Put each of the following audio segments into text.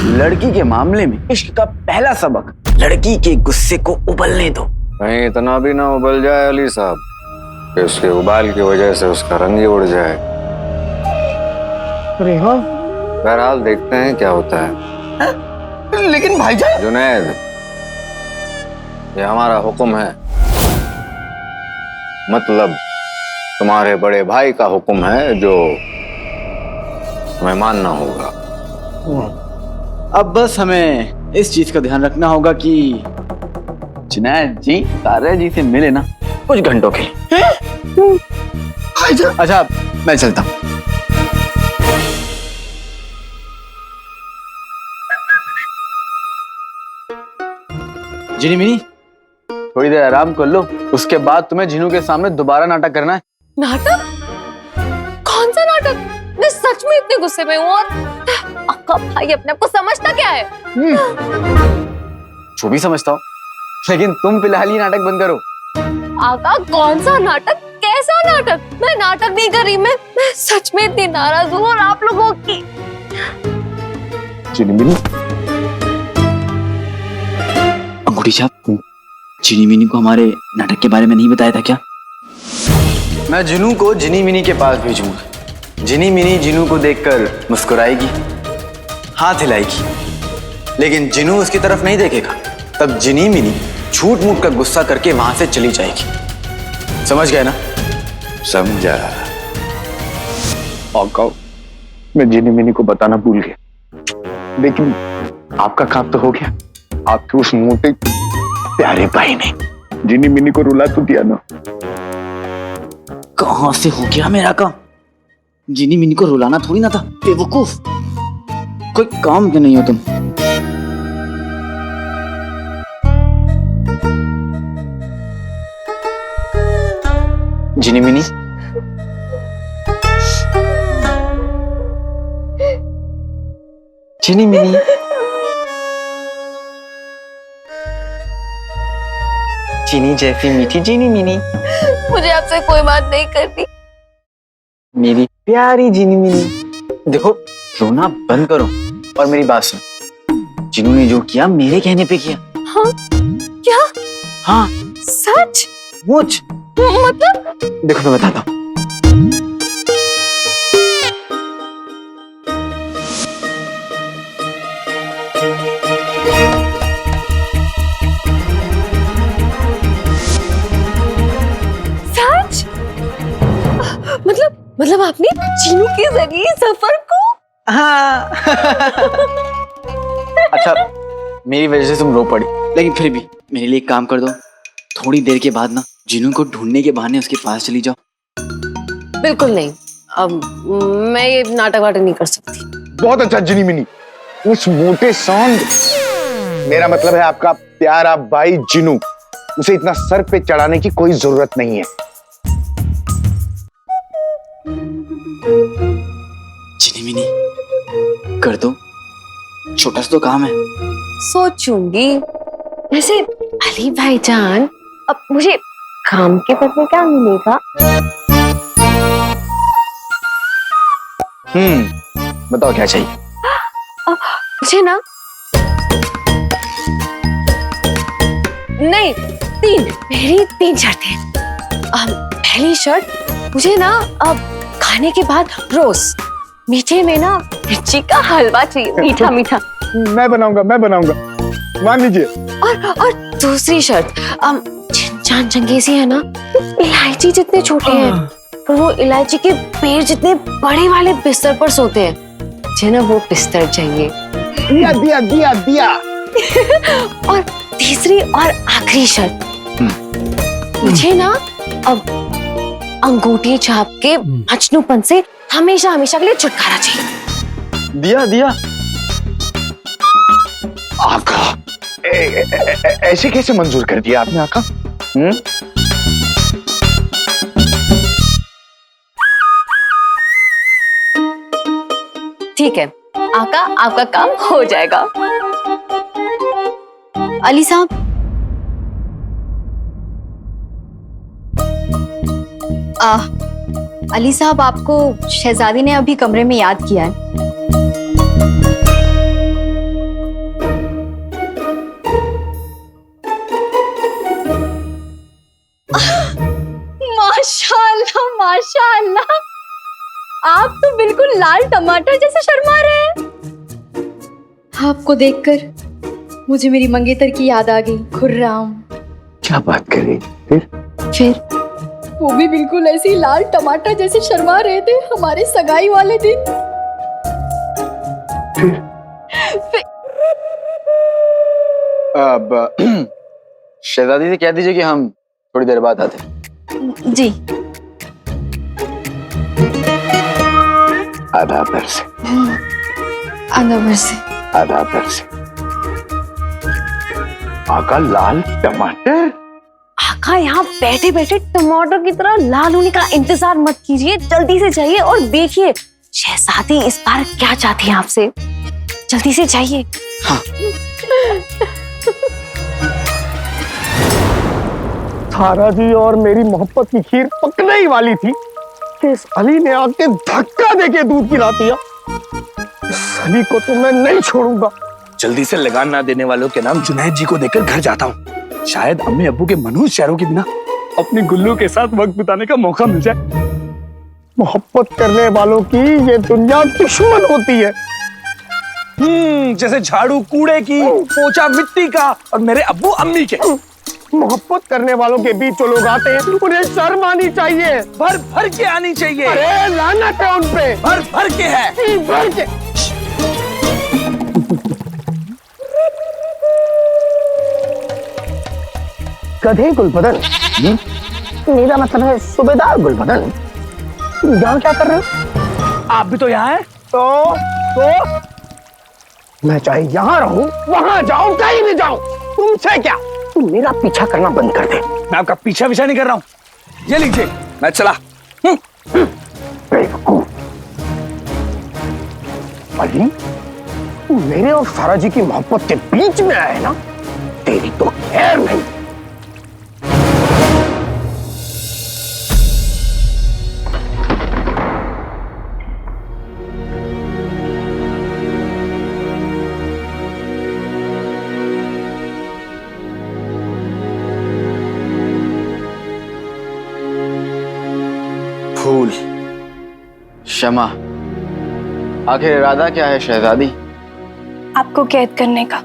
लड़की के मामले में इश्क का पहला सबक, लड़की के गुस्से को उबलने दो। कहीं इतना भी ना उबल जाए अली साहब कि उसके उबाल की वजह से उसका रंग ही उड़ जाए। अरे हाँ, बहरहाल देखते हैं क्या होता है। लेकिन भाईजान। जुनैद, ये हमारा हुक्म है, मतलब तुम्हारे बड़े भाई का हुक्म है जो हमें मानना होगा। अब बस हमें इस चीज का ध्यान रखना होगा कि जुनैद जी तारा जी से मिले ना कुछ घंटों के लिए। अच्छा मैं चलता हूँ। जिनी मिनी, थोड़ी देर आराम कर लो, उसके बाद तुम्हें जिनू के सामने दोबारा नाटक करना है। नाटक? कौन सा नाटक? मैं सच में इतने गुस्से में हूँ। और आपका भाई अपने आप को समझता क्या है? जो भी समझता हो, लेकिन तुम फिलहाल ये नाटक बंद करो। आका कौन सा नाटक? कैसा नाटक? मैं नाटक नहीं कर रही। मैं सच में इतनी नाराज हूँ। और आप लोगों की जिनी मिनी, अंगूठी छाप, जिनी मिनी को हमारे नाटक के बारे में नहीं बताया था क्या? मैं जिनू को जिनी मिनी के पास भेजूंगा। जिनी मिनी जिनू को देखकर मुस्कुराएगी, हाथ हिलाएगी, लेकिन जिनू उसकी तरफ नहीं देखेगा। तब जिनी मिनी झूठ मूठ का गुस्सा करके वहां से चली जाएगी। समझ गए ना? समझा। आका, मैं जिनी मिनी को बताना भूल गया, लेकिन आपका काम तो हो गया। आपके उस मोटे प्यारे भाई ने जिनी मिनी को रुला तो दिया ना। कहां से हो गया मेरा काम? जिनी मिनी को रुलाना थोड़ी ना था, बेवकूफ। कोई काम के नहीं हो तुम। जिनी मिनी, जिनी मिनी, चीनी जैसी मीठी जिनी मिनी, मुझे आपसे कोई बात नहीं करनी। मेरी प्यारी जिनी मिनी। देखो, रोना बंद करो और मेरी बात सुन। जिनू ने जो किया मेरे कहने पे किया। हाँ? क्या? हाँ सच? मुझ मतलब? देखो मैं बताता हूँ। सच? मतलब आपने चीनू के जरिए सफर को? हाँ। अच्छा, मेरी वजह से तुम रो पड़ी, लेकिन फिर भी मेरे लिए एक काम कर दो। थोड़ी देर के बाद ना जिनू को ढूंढने के बहाने उसके पास चली जाओ। बिल्कुल नहीं। अब मैं ये नाटक वाटक नहीं कर सकती। बहुत अच्छा जिनी मिनी, उस मोटे सांड, मेरा मतलब है आपका प्यारा भाई जिनू, उसे इतना सर पे चढ़ाने की कोई जरूरत नहीं है। जिनी मिनी, कर दो, छोटा सा तो काम है। सोचूंगी। वैसे अली भाईजान, अब मुझे काम के बदले क्या मिलेगा? बताओ क्या चाहिए? मुझे ना नहीं, मेरी तीन शर्तें। पहली शर्त, मुझे ना अब खाने के बाद रोज मीठे में ना मिर्ची का हलवा चाहिए, मीठा मीठा। मैं बनाऊंगा, मान लीजिए। और दूसरी शर्त, चांद चंगेजी है ना, इलायची जितने छोटे हैं और वो इलायची के पेड़ जितने बड़े वाले बिस्तर पर सोते हैं, मुझे ना वो बिस्तर चाहिए। दिया दिया दिया दिया। और तीसरी और आखिरी शर्त, मुझे ना अब अंगूठी छाप के मजनूपन से हमेशा हमेशा के लिए छुटकारा चाहिए। दिया दिया। आका, ऐसे कैसे मंजूर कर दिया आपने आका? ठीक है आका, आपका काम हो जाएगा। अली साहब, अली साहब, आपको शहजादी ने अभी कमरे में याद किया है। टमाटर जैसे शर्मा रहे हैं। आपको देखकर मुझे मेरी मंगेतर की याद आ गई। खुर्राम। क्या बात कर रही? फिर वो भी बिल्कुल ऐसे ही लाल टमाटर जैसे शर्मा रहे थे हमारे सगाई वाले दिन। अब शहजादी से कह दीजिए कि हम थोड़ी देर बाद आते हैं। जी। आधा पैसे, अंदर से। आधा पैसे। आका लाल टमाटर। आका यहाँ बैठे बैठे टमाटर की तरह लाल होने का इंतजार मत कीजिए, जल्दी से जाइए और देखिए शहजादी इस बार क्या चाहती है आपसे। जल्दी से जाइए। हाँ। सारा जी और मेरी मोहब्बत की खीर पकने ही वाली थी कि इस अली ने आके धक्का देके दूध पिला दिया। इस अली को तो मैं नहीं छोड़ूंगा। जल्दी से लगान ना देने वालों के नाम जुनैद जी को देकर घर जाता हूँ। शायद अम्मी अब्बू के मनहूस शहरों के बिना अपनी गुल्लू के साथ वक्त बिताने का मौका मिल जाए। मोहब्बत करने वालों की ये दुनिया दुश्मन होती है। जैसे झाड़ू कूड़े की, पोछा मिट्टी का और मेरे अब्बू अम्मी के। मोहब्बत करने वालों के बीच जो लोग आते हैं उन्हें शर्म आनी चाहिए। भर भर के आनी चाहिए। अरे लानत है उन पे। भर भर के है। भर के। गधे गुलबदन। मेरा मतलब है सूबेदार गुलबदन। यहाँ क्या कर रहे हो? आप भी तो यहाँ हैं। तो मैं चाहे यहाँ रहूं, वहां जाऊं, कहीं भी जाऊं, तुमसे क्या? तुम मेरा पीछा करना बंद कर दे। मैं आपका पीछा नहीं कर रहा हूँ। ये लीजिए, मैं चला। बेवकूफ। अली, तू मेरे और सारा जी की मोहब्बत के बीच में आया है ना, तेरी तो खैर नहीं। फूल, क्षमा, आखिर इरादा क्या है शहजादी? आपको कैद करने का।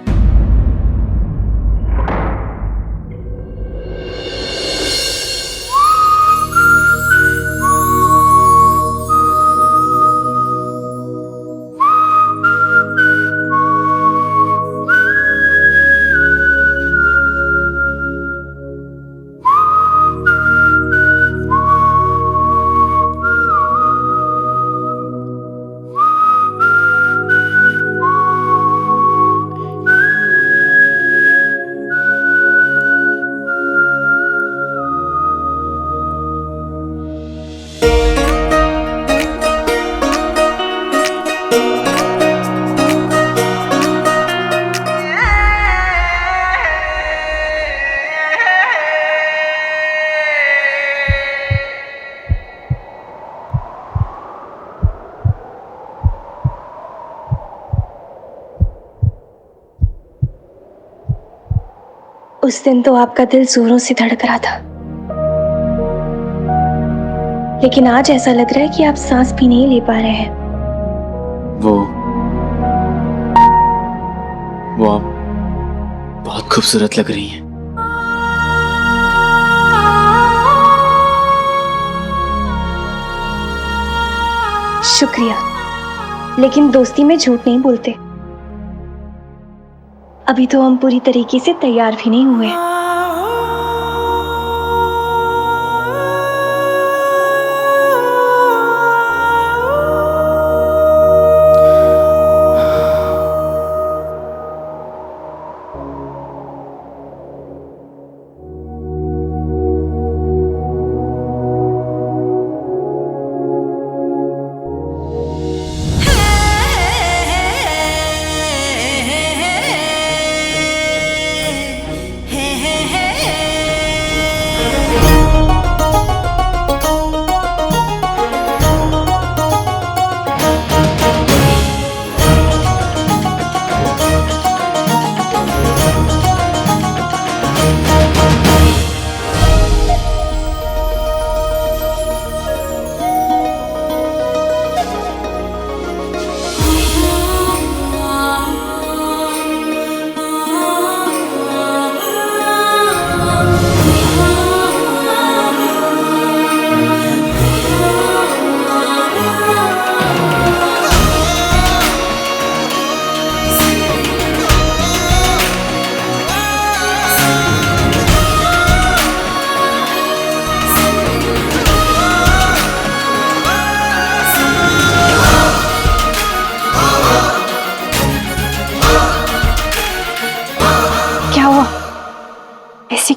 उस दिन तो आपका दिल जोरों से धड़क रहा था, लेकिन आज ऐसा लग रहा है कि आप सांस भी नहीं ले पा रहे हैं। वो आप बहुत खूबसूरत लग रही हैं। शुक्रिया, लेकिन दोस्ती में झूठ नहीं बोलते। अभी तो हम पूरी तरीके से तैयार भी नहीं हुए।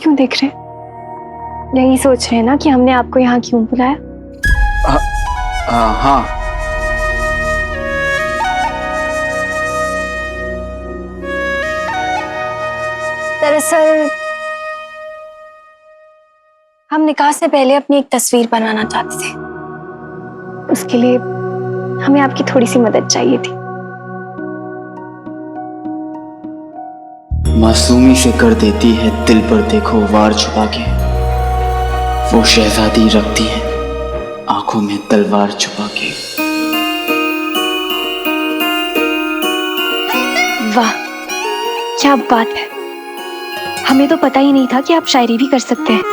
क्यों देख रहे हैं? यही सोच रहे हैं ना कि हमने आपको यहाँ क्यों बुलाया? हाँ। दरअसल हम निकाह से पहले अपनी एक तस्वीर बनाना चाहते थे। उसके लिए हमें आपकी थोड़ी सी मदद चाहिए थी। मासूमी से कर देती है दिल पर देखो वार छुपा के, वो शहजादी रखती है आंखों में तलवार छुपा के। वाह, क्या बात है। हमें तो पता ही नहीं था कि आप शायरी भी कर सकते हैं।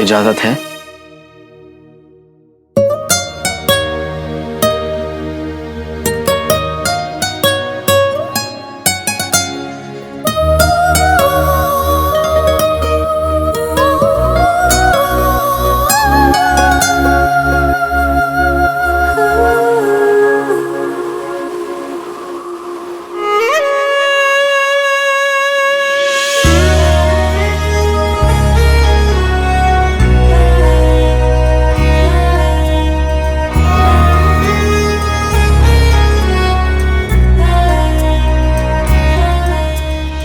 इजाजत है?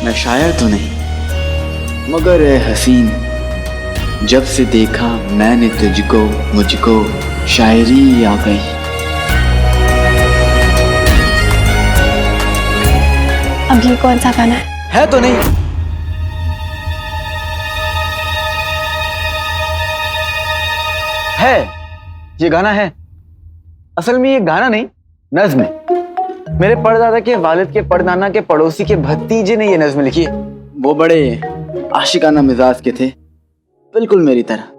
मैं शायर तो नहीं, मगर ए हसीन, जब से देखा मैंने तुझको मुझको शायरी आ गई। अब ये कौन सा गाना है तो नहीं? है, ये गाना है। असल में ये गाना नहीं, नज्म है। मेरे परदादा के वालिद के परदाना के पड़ोसी के भतीजे ने ये नज्म लिखी है। वो बड़े आशिकाना मिजाज के थे, बिल्कुल मेरी तरह।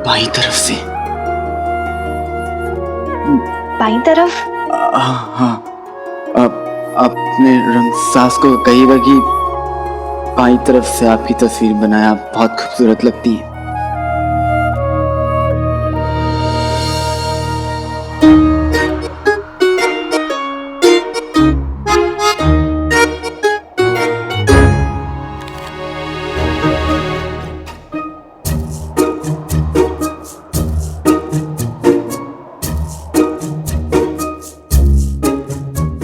बाईं तरफ से। बाईं तरफ? हाँ, अपने रंग सास को कहिएगा कि बाईं तरफ से आपकी तस्वीर बनाया, बहुत खूबसूरत लगती है।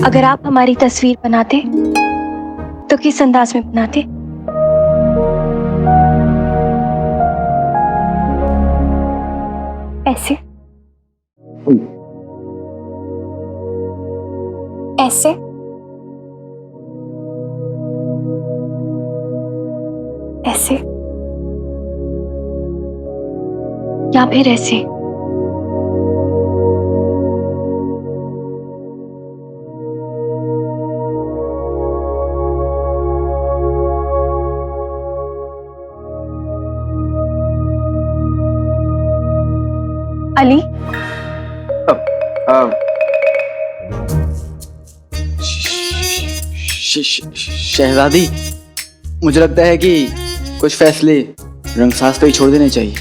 अगर आप हमारी तस्वीर बनाते तो किस अंदाज में बनाते? ऐसे? ऐसे? ऐसे? या फिर ऐसे? अली, शहजादी, मुझे लगता है कि कुछ फैसले रंगसाज पे ही छोड़ देने चाहिए।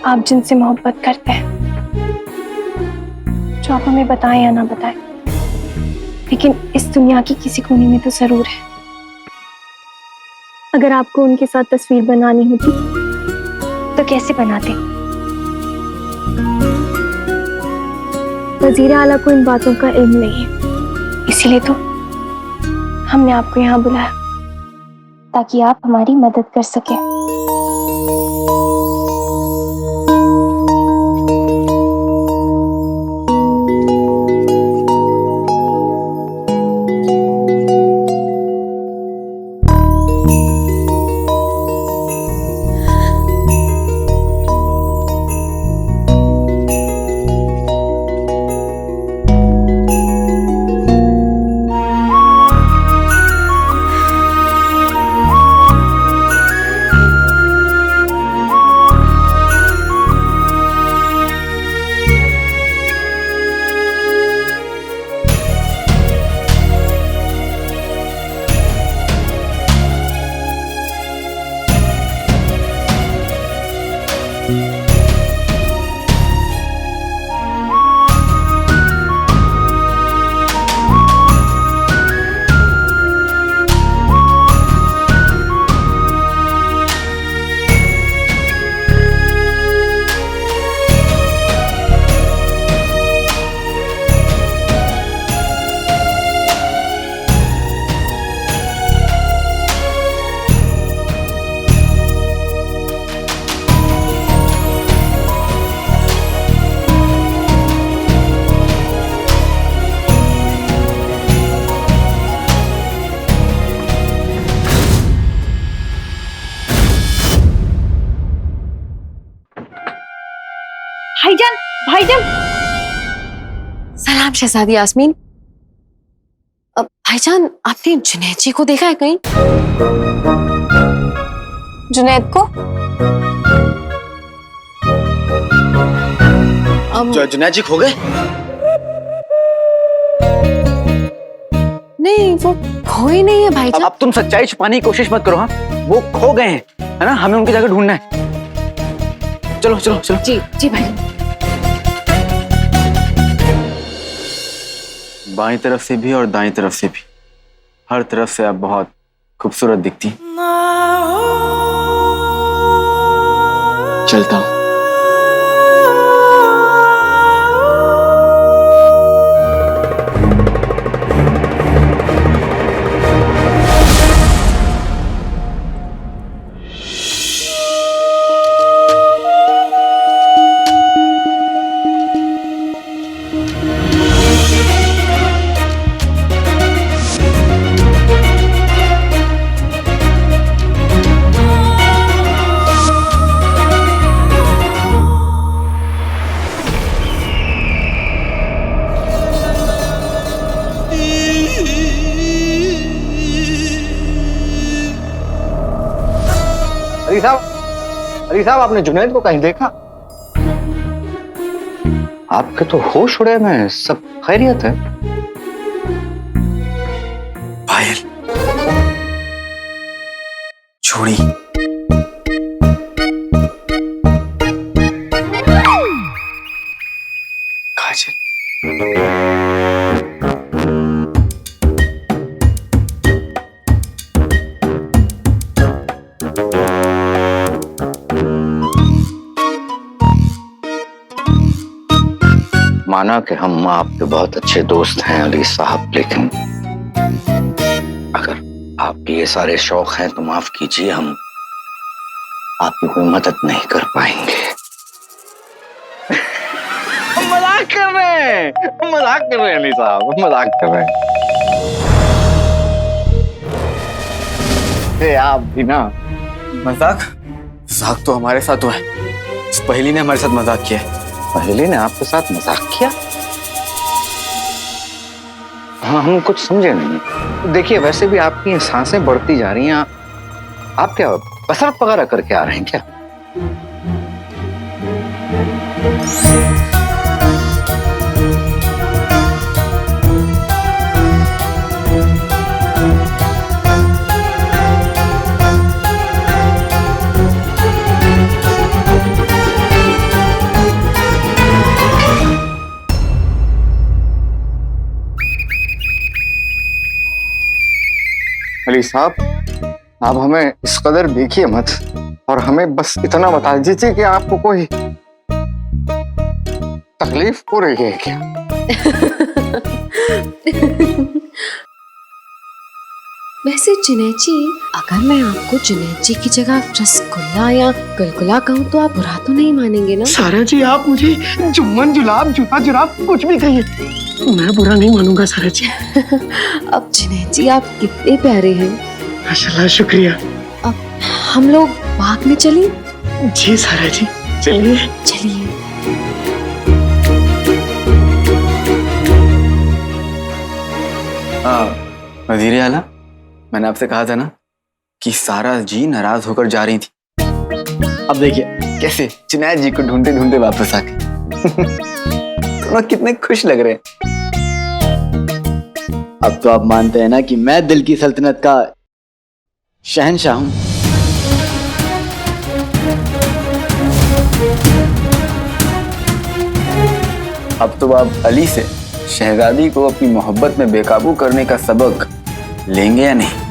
आप जिनसे मोहब्बत करते हैं, जो आप हमें बताएं या ना बताएं, लेकिन इस दुनिया की किसी कोने में तो जरूर है। अगर आपको उनके साथ तस्वीर बनानी होती तो कैसे बनाते? वजीर आला को इन बातों का इल्म नहीं है, इसीलिए तो हमने आपको यहाँ बुलाया ताकि आप हमारी मदद कर सकें। भाईजान, भाईजान। सलाम शहजादी यास्मीन। भाईजान, आपने जुनैद जी को देखा है कहीं? जुनैद को? जुनैद जी खो गए? नहीं, वो खोए नहीं है भाईजान। अब तुम सच्चाई छुपाने की कोशिश मत करो। हाँ, वो खो गए हैं, है ना? हमें उनकी जगह ढूंढना है। चलो चलो चलो। जी जी भाईजान। बाईं तरफ से भी और दाईं तरफ से भी, हर तरफ से आप बहुत खूबसूरत दिखती हैं। चलता हूँ। अली साहब, आपने जुनैद को कहीं देखा? आपके तो होश उड़े में, सब खैरियत है? पायल, छोड़ी, काजल। माना कि हम आपके बहुत अच्छे दोस्त हैं अली साहब, लेकिन अगर आपके ये सारे शौक हैं तो माफ कीजिए, हम आपकी कोई मदद नहीं कर पाएंगे। मजाक कर रहे हैं, मजाक कर रहे हैं अली साहब, मजाक कर रहे हैं। आप भी ना। मजाक मजाक तो हमारे साथ हुआ है। इस पहेली ने हमारे साथ मजाक किया है। पहेली ने आपके साथ मजाक किया? हाँ, हम कुछ समझे नहीं। देखिए, वैसे भी आपकी सांसें बढ़ती जा रही हैं। आप क्या कसरत वगैरह करके आ रहे हैं क्या? अली साहब, आप हमें इस कदर देखिए मत, और हमें बस इतना बता दीजिए कि आपको कोई तकलीफ हो रही है क्या? वैसे जुनैद जी, अगर मैं आपको जुनैद जी की जगह रसगुल्ला या गुलगुला कहूँ तो आप बुरा तो नहीं मानेंगे ना? सारा जी, आप मुझे जुम्मन जुलाब जूता जुराब कुछ भी कहिए, मैं बुरा नहीं मानूंगा सारा जी। अब जुनैद जी, आप कितने प्यारे हैं। माशाल्लाह, शुक्रिया। अब हम लोग बाग में चलें? जी सारा जी, चलिए। चलिए। वजीर आला, मैंने आपसे कहा था ना कि सारा जी नाराज होकर जा रही थी। अब देखिए कैसे जुनैद जी को ढूंढते ढूंढते वापस आके दोनों कितने खुश लग रहे हैं। अब तो आप मानते हैं ना कि मैं दिल की सल्तनत का शहंशाह हूं। अब तो आप अली से शहजादी को अपनी मोहब्बत में बेकाबू करने का सबक लेंगे या नहीं?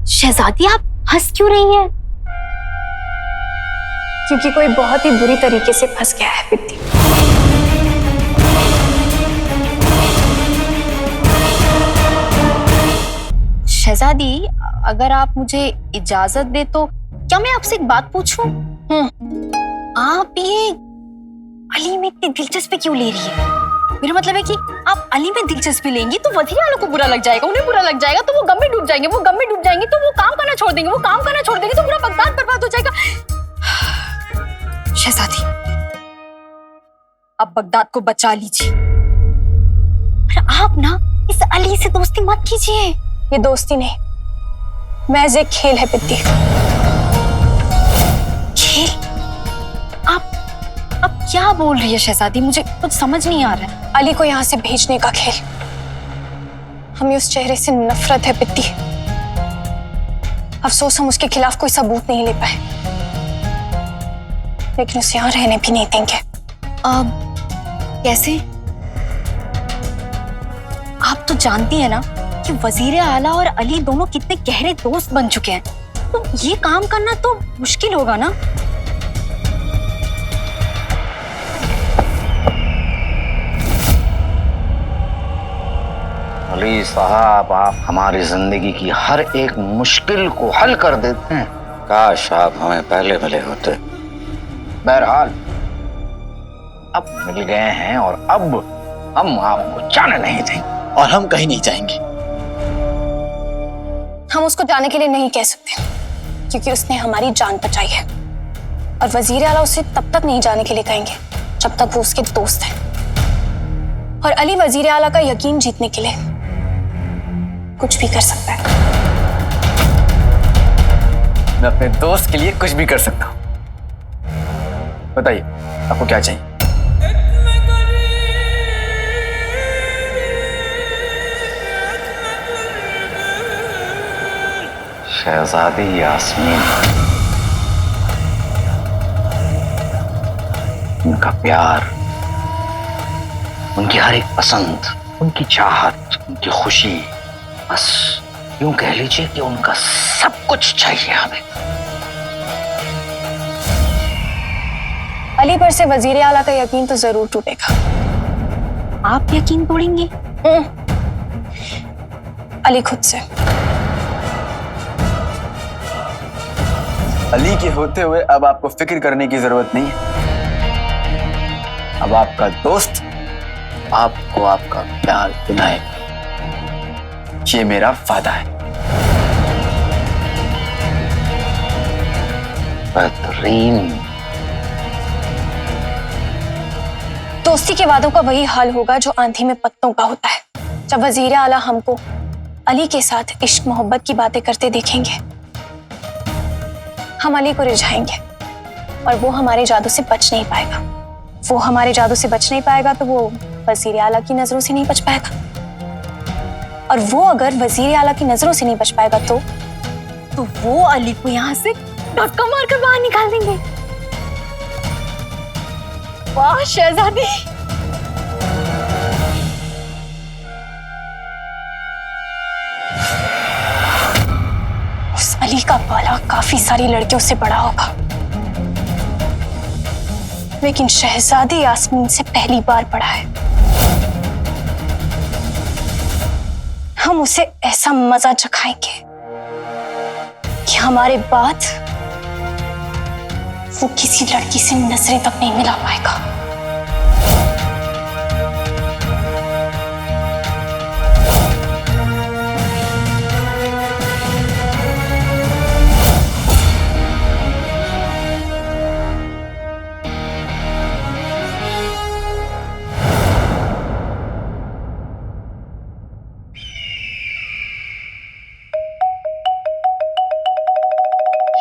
शहजादी, आप हंस क्यों रही हैं? क्योंकि कोई बहुत ही बुरी तरीके से फंस गया है बिट्टी। शहजादी, अगर आप मुझे इजाजत दे तो क्या मैं आपसे एक बात पूछूं? आप ये अली में इतनी दिलचस्पी क्यों ले रही है? मेरा मतलब है कि आप अली में दिलचस्पी लेंगी तो वजीर आला को बुरा लग जाएगा, उन्हें बुरा लग जाएगा तो वो गम में डूब जाएंगे, वो गम में डूब जाएंगे तो वो काम करना छोड़ देंगे, वो काम करना छोड़ देंगे तो पूरा बगदाद बर्बाद हो जाएगा। शहजादी, आप बगदाद को बचा लीजिए, आप ना इस अली से दोस्ती मत कीजिए। ये दोस्ती नहीं, महज एक खेल है बिट्टी। खेल? आप क्या बोल रही है शहजादी? मुझे कुछ समझ नहीं आ रहा है। अली को यहाँ से भेजने का खेल। हमें उस चेहरे से नफरत है बिट्टी। अफसोस हम उसके खिलाफ कोई सबूत नहीं ले पाए, लेकिन उसे यहाँ रहने भी नहीं देंगे। कैसे? आप तो जानती है ना कि वजीर आला और अली दोनों कितने गहरे दोस्त बन चुके हैं, तो ये काम करना तो मुश्किल होगा ना। अली साहब, आप हमारी जिंदगी की हर एक मुश्किल को हल कर देते हैं। काश आप हमें पहले भले होते। बहरहाल अब मिल गए हैं और अब हम आपको जाने नहीं देंगे। और हम कहीं नहीं जाएंगे। हम उसको जाने के लिए नहीं कह सकते, क्योंकि उसने हमारी जान बचाई है, और वजीर आला उसे तब तक नहीं जाने के लिए कहेंगे जब तक वो उसके दोस्त हैं। और अली वजीर आला का यकीन जीतने के लिए कुछ भी कर सकता है। मैं अपने दोस्त के लिए कुछ भी कर सकता हूं। बताइए आपको क्या चाहिए? शहजादी यास्मीन, उनका प्यार, उनकी हर एक पसंद, उनकी चाहत, उनकी खुशी, बस यूं कह लीजिए कि उनका सब कुछ चाहिए हमें। अली पर से वजीर आला का यकीन तो जरूर टूटेगा। आप यकीन तोड़ेंगी? अली खुद से। अली के होते हुए अब आपको फिक्र करने की जरूरत नहीं है। अब आपका दोस्त आपको आपका प्यार दिलाएगा, ये मेरा वादा है। बेहतरीन। दोस्ती के वादों का वही हाल होगा जो आंधी में पत्तों का होता है। जब वजीर आला हमको अली के साथ इश्क मोहब्बत की बातें करते देखेंगे, हम अली को रिझाएंगे और वो हमारे जादू से बच नहीं पाएगा। वो हमारे जादू से बच नहीं पाएगा तो वो वजीर आला की नजरों से नहीं बच पाएगा, और वो अगर वजीर आला की नजरों से नहीं बच पाएगा तो वो अली को यहाँ से धक्का मारकर बाहर निकाल देंगे। वाह शहजादी। उस अली का बाला काफी सारी लड़कियों से बड़ा होगा, लेकिन शहजादी यास्मीन से पहली बार पड़ा है। हम उसे ऐसा मजा चखाएंगे कि हमारे बाद वो किसी लड़की से नजरें तक नहीं मिला पाएगा।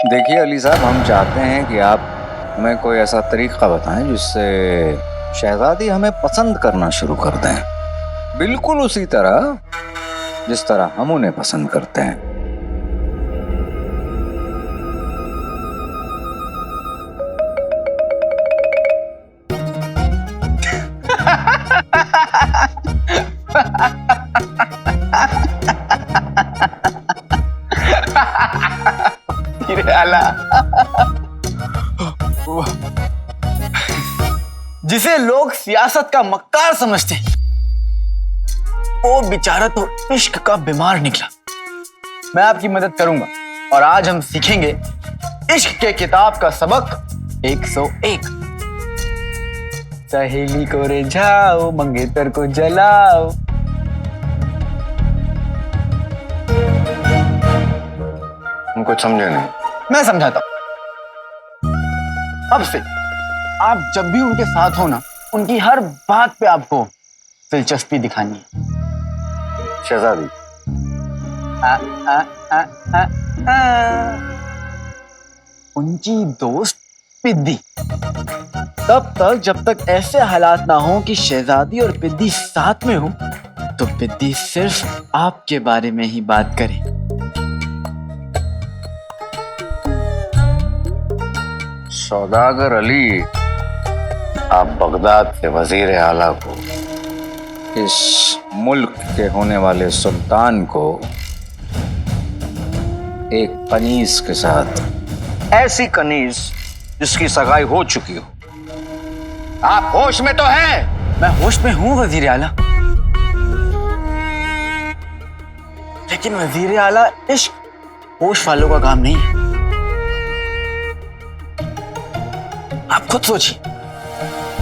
देखिए अली साहब, हम चाहते हैं कि आप हमें कोई ऐसा तरीका बताएं जिससे शहजादी हमें पसंद करना शुरू कर दें, बिल्कुल उसी तरह जिस तरह हम उन्हें पसंद करते हैं। जिसे लोग सियासत का मक्कार समझते हैं, वो बेचारा तो इश्क का बीमार निकला। मैं आपकी मदद करूंगा और आज हम सीखेंगे इश्क के किताब का सबक 101। सहेली को रिझाओ, मंगेतर को जलाओ। हम कुछ समझे नहीं। मैं समझाता हूं। अब से आप जब भी उनके साथ हो ना, उनकी हर बात पे आपको दिलचस्पी दिखानी है। शहजादी, उनकी दोस्त पिद्दी। तब तक जब तक ऐसे हालात ना हो कि शहजादी और पिद्दी साथ में हो, तो पिद्दी सिर्फ आपके बारे में ही बात करे। सौदागर अली, आप बगदाद के वजीर आला को, इस मुल्क के होने वाले सुल्तान को एक कनीज के साथ, ऐसी कनीज जिसकी सगाई हो चुकी हो, आप होश में तो हैं? मैं होश में हूं वजीर आला, लेकिन वजीर आला इश्क होश वालों का काम नहीं है। आप खुद सोचिए,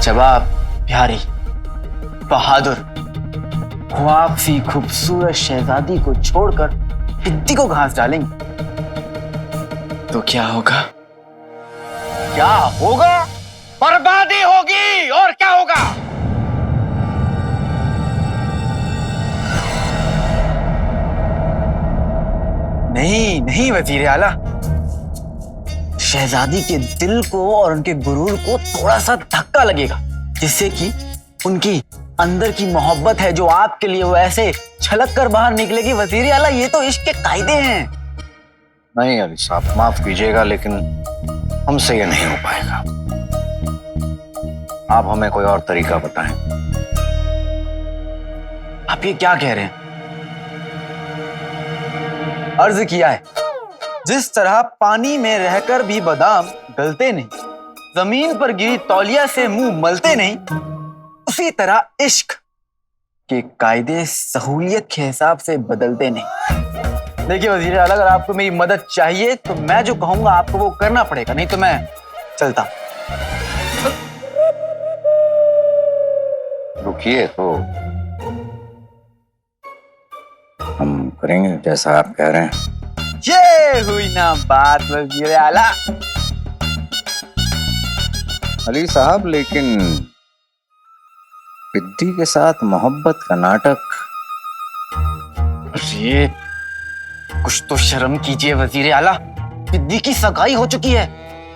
जब आप प्यारी, बहादुर, ख्वाब सी खूबसूरत शहजादी को छोड़कर पिद्दी को घास डालेंगे तो क्या होगा? क्या होगा? बर्बादी होगी, और क्या होगा? नहीं नहीं वजीर आला, शहजादी के दिल को और उनके गुरूर को थोड़ा सा धक्का लगेगा, जिससे कि उनकी अंदर की मोहब्बत है जो आपके लिए वो ऐसे छलक कर बाहर निकलेगी। वजीर आला, ये तो इश्क के कायदे हैं। नहीं अली साहब, माफ कीजिएगा, लेकिन हमसे ये नहीं हो पाएगा। आप हमें कोई और तरीका बताएं। आप ये क्या कह रहे हैं? अर्ज किया है, जिस तरह पानी में रहकर भी बादाम गलते नहीं, जमीन पर गिरी तौलिया से मुंह मलते नहीं, उसी तरह इश्क के कायदे सहूलियत के हिसाब से बदलते नहीं। देखिए वजीर आला, अगर आपको मेरी मदद चाहिए तो मैं जो कहूंगा आपको वो करना पड़ेगा, नहीं तो मैं चलता। रुकिए, तो हम करेंगे जैसा आप कह रहे हैं। ये हुई ना बात वजीर आला। अली साहब, लेकिन पिद्दी के साथ मोहब्बत का नाटक। ये कुछ तो शर्म कीजिए वजीर आला, पिद्दी की सगाई हो चुकी है।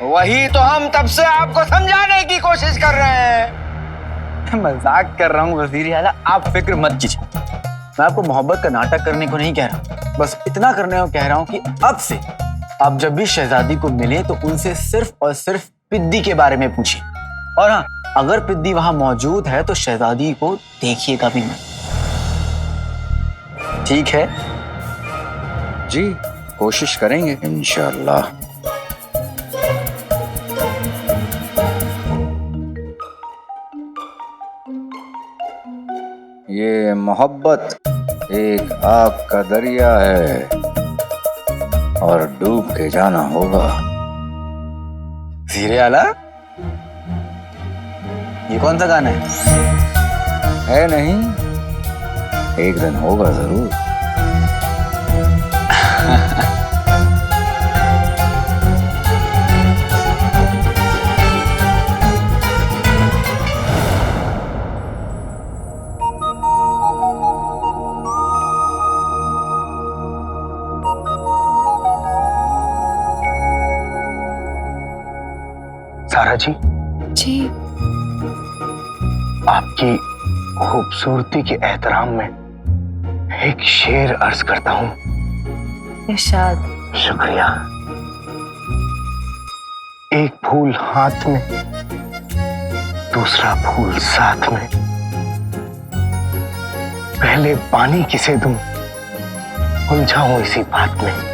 वही तो हम तब से आपको समझाने की कोशिश कर रहे हैं। मजाक कर रहा हूँ वजीर आला, आप फिक्र मत कीजिए। मैं आपको मोहब्बत का नाटक करने को नहीं कह रहा, बस इतना करने को कह रहा हूँ कि अब से आप जब भी शहजादी को मिले तो उनसे सिर्फ और सिर्फ पिद्दी के बारे में पूछिए। और हाँ, अगर पिद्दी वहां मौजूद है तो शहजादी को देखिएगा भी नहीं। ठीक है जी, कोशिश करेंगे इंशाअल्लाह। ये मोहब्बत एक आग का दरिया है और डूब के जाना होगा। वजीर आला, ये कौन सा गाना है नहीं, एक दिन होगा जरूर। सारा जी, जी आपकी खूबसूरती के एहतराम में एक शेर अर्ज करता हूँ। इरशाद। शुक्रिया। एक फूल हाथ में, दूसरा फूल साथ में, पहले पानी किसे दूं, उलझाऊं इसी बात में।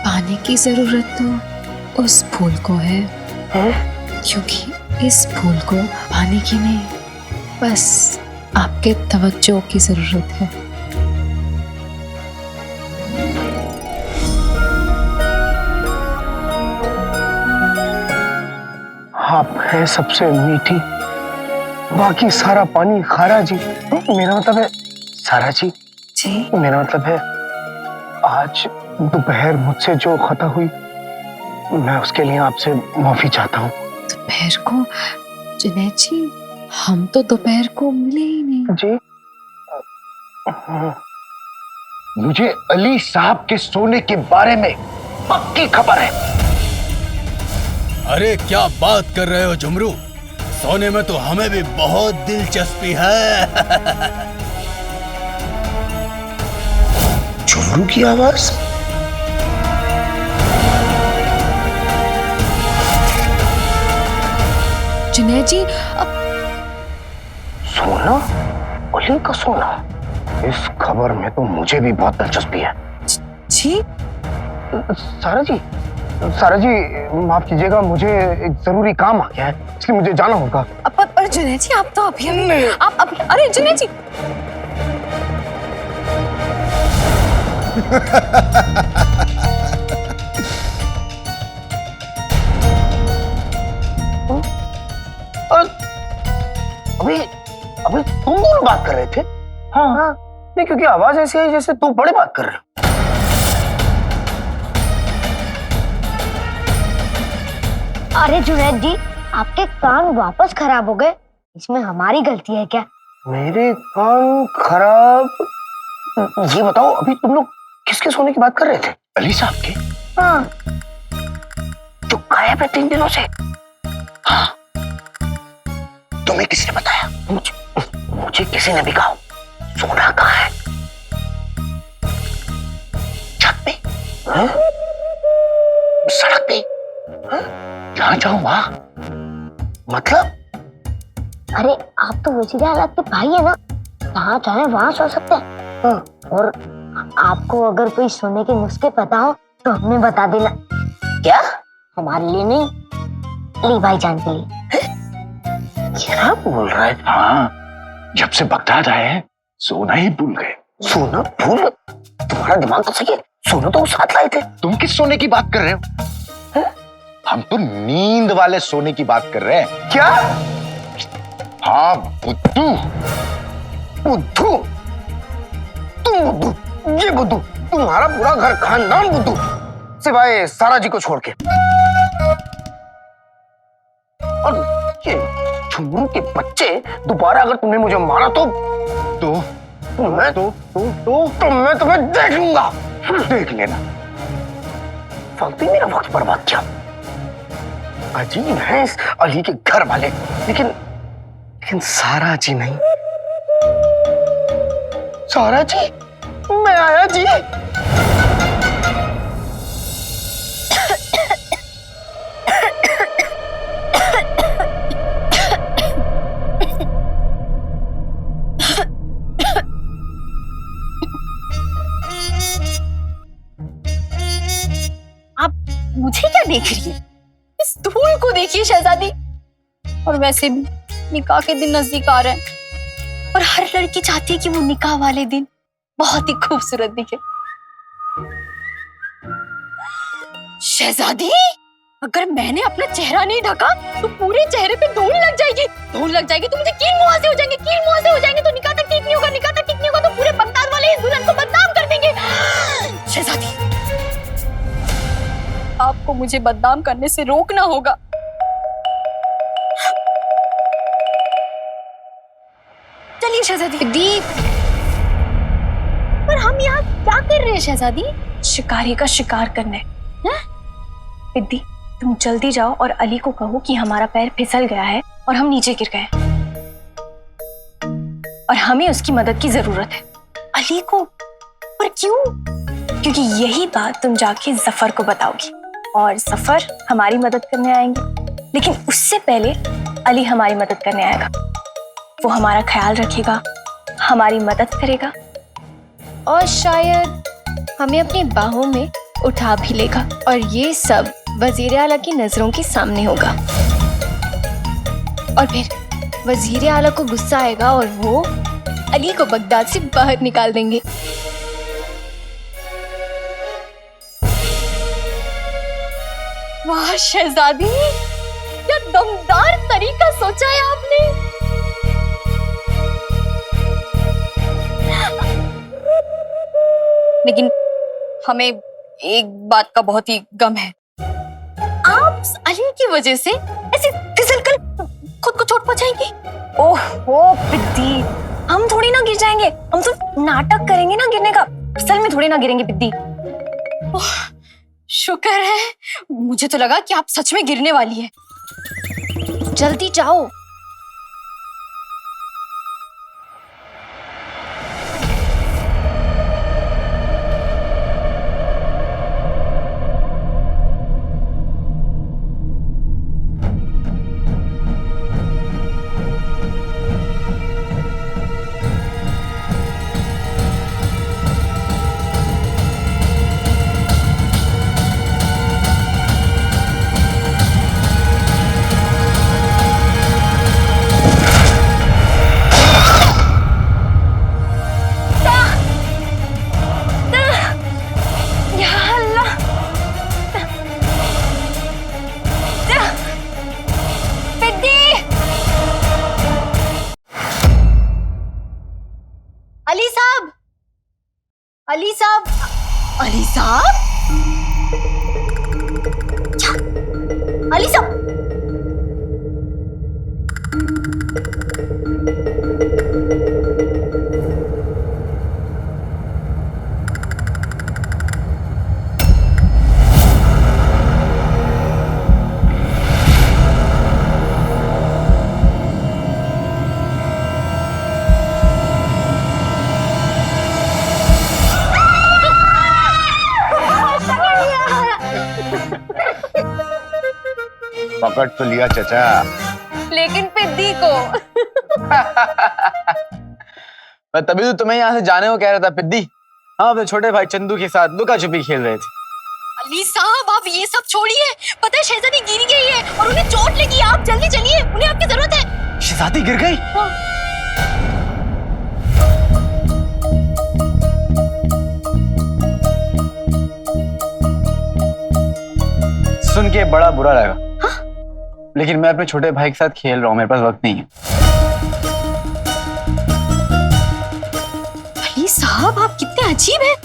पानी की जरूरत तो उस फूल को है, क्योंकि इस फूल को पानी की नहीं, बस आपके तवज्जो की जरूरत है। आप है सबसे मीठी, बाकी सारा पानी खारा जी। मेरा मतलब है सारा जी, मेरा मतलब है आज दोपहर मुझसे जो खता हुई, मैं उसके लिए आपसे माफी चाहता हूँ। दोपहर को? जुनैद जी, हम तो दोपहर को मिले ही नहीं। जी, मुझे अली साहब के सोने के बारे में पक्की खबर है। अरे क्या बात कर रहे हो जुमरू, सोने में तो हमें भी बहुत दिलचस्पी है। जुमरू की आवाज? जुनैद जी, अब सोना? अली का सोना? इस खबर में तो मुझे भी बहुत दिलचस्पी है। जी? सारा जी, सारा जी माफ कीजिएगा, मुझे एक जरूरी काम आ गया है, इसलिए मुझे जाना होगा। पर जुनैद जी, आप तो अभी आप अभी, अरे जुनैद जी। अभी अभी तुम दोनों बात कर रहे थे? हाँ, नहीं, क्योंकि आवाज ऐसी है जैसे तुम बड़े बात कर रहे हो। अरे जुनैद जी, आपके कान वापस खराब हो गए, इसमें हमारी गलती है क्या? मेरे कान खराब? ये बताओ, अभी तुम लोग किसके सोने की बात कर रहे थे? अली साहब के? हाँ। जो गायब है 3 दिनों से। हाँ, तुम्हें किसने बताया? मुझे किसी ने भी कहा। सोना कहाँ है? छत पे? हाँ? सड़क पे? हाँ? जहाँ जाऊं वहां? मतलब? अरे आप तो वजीर आला के भाई है ना, जहाँ चाहे वहां सो सकते हैं। हाँ। और आपको अगर कोई सोने के नुस्खे पता हो तो हमें बता देना। क्या? हमारे लिए नहीं, अली भाईजान के लिए। क्या बोल रहा है? हाँ, जब से बगदाद आए हैं सोना ही भूल गए। सोना भूल? तुम्हारा दिमाग तो सही है, सोना तो साथ लाए थे। तुम किस सोने की बात कर रहे हो? हम तो नींद वाले सोने की बात कर रहे हैं। क्या? हाँ, बुद्धू। बुद्धू? तुम बुद्धू? ये बुद्धू? तुम्हारा पूरा घर खानदान बुद्धू, सिवाय सारा जी को छोड़ के। और ये झुमरू के बच्चे दोबारा अगर तुमने मुझे मारा तो मैं तुम्हें देख लूंगा। देख लेना। फालतू मेरा वक्त बर्बाद किया। अजीब है इस अली के घर वाले, लेकिन सारा जी नहीं। सारा जी, मैं आया जी। मुझे क्या देख रही है? इस धूल को देखिए शहजादी। और वैसे भी निकाह के दिन नजदीक आ रहे हैं और हर लड़की चाहती है कि वो निकाह वाले दिन बहुत ही खूबसूरत दिखे। शहजादी, अगर मैंने अपना चेहरा नहीं ढका तो पूरे चेहरे पे धूल लग जाएगी। धूल लग जाएगी तो मुझे कील मुहासे हो जाएंगे। कील मुहासे हो जाएंगे तो निकाह तक ठीक नहीं होगा। निकाह तक ठीक नहीं होगा तो पूरे बगदाद वाले इस दुल्हन को बदनाम कर देंगे। शहजादी, आपको मुझे बदनाम करने से रोकना होगा। चलिए शहजादी। दीप, पर हम यहाँ क्या कर रहे हैं शहजादी? शिकारी का शिकार करने। विद्दी, तुम जल्दी जाओ और अली को कहो कि हमारा पैर फिसल गया है और हम नीचे गिर गए और हमें उसकी मदद की जरूरत है। अली को? पर क्यों? क्योंकि यही बात तुम जाके जफर को बताओगी और जफर हमारी मदद करने आएंगे। लेकिन उससे पहले अली हमारी मदद करने आएगा। वो हमारा ख्याल रखेगा, हमारी मदद करेगा और शायद हमें अपनी बाहों में उठा भी लेगा। और ये सब वजीर आला की नजरों के सामने होगा। और फिर वजीर आला को गुस्सा आएगा और वो अली को बगदाद से बाहर निकाल देंगे। वाह शहजादी, क्या दमदार तरीका सोचा है आपने। लेकिन हमें एक बात का बहुत ही गम है। आप अली की वजह से ऐसे फिसलकर खुद को चोट पहुंचाएंगी। ओहो बिद्दी, हम थोड़ी ना गिर जाएंगे। हम तो नाटक करेंगे ना गिरने का, असल में थोड़ी ना गिरेंगे बिद्दी। शुक्र है, मुझे तो लगा कि आप सच में गिरने वाली है। जल्दी जाओ। अली साहब, अली साहब, अली साहब, क्या? अली साहब, पकड़ तो लिया चचा, लेकिन पिद्दी को। मैं तभी तो तुम्हें यहाँ से जाने को कह रहा था पिद्दी। हाँ, अपने छोटे भाई चंदू के साथ लुका छुपी खेल रहे थे। अली साहब, आप ये सब छोड़िए। पता है शहजादी गिर गई है और उन्हें चोट लगी। आप जल्दी चलिए, उन्हें आपकी जरूरत है। शहजादी गिर गई? हाँ। सुन के बड़ा बुरा लगा। लेकिन मैं अपने छोटे भाई के साथ खेल रहा हूँ, मेरे पास वक्त नहीं है। अली साहब, आप कितने अजीब हैं।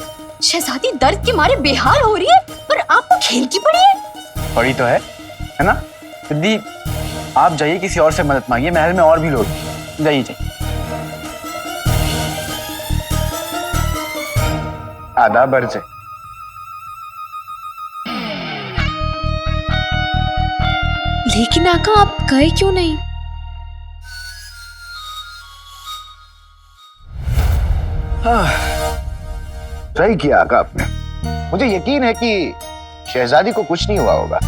शहजादी दर्द के मारे बेहाल हो रही है और आपको खेल की पड़ी है। पड़ी तो है ना? सिद्धि, आप जाइए, किसी और से मदद मांगिए, महल में और भी लोग हैं। जाइए जाइए। आदाब अर्ज है। लेकिन आका आप गए क्यों नहीं? सही किया आका आपने। मुझे यकीन है कि शहजादी को कुछ नहीं हुआ होगा।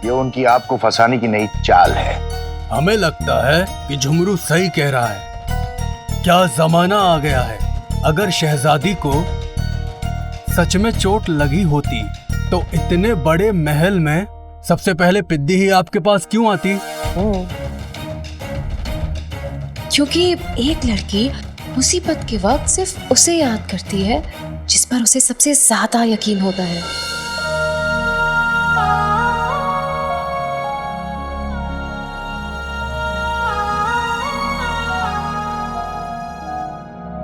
ये उनकी आपको फंसाने की नई चाल है। हमें लगता है कि झुमरू सही कह रहा है। क्या जमाना आ गया है। अगर शहजादी को सच में चोट लगी होती तो इतने बड़े महल में सबसे पहले पिद्दी ही आपके पास क्यों आती? क्योंकि एक लड़की मुसीबत के वक्त सिर्फ उसे याद करती है जिस पर उसे सबसे ज्यादा यकीन होता है।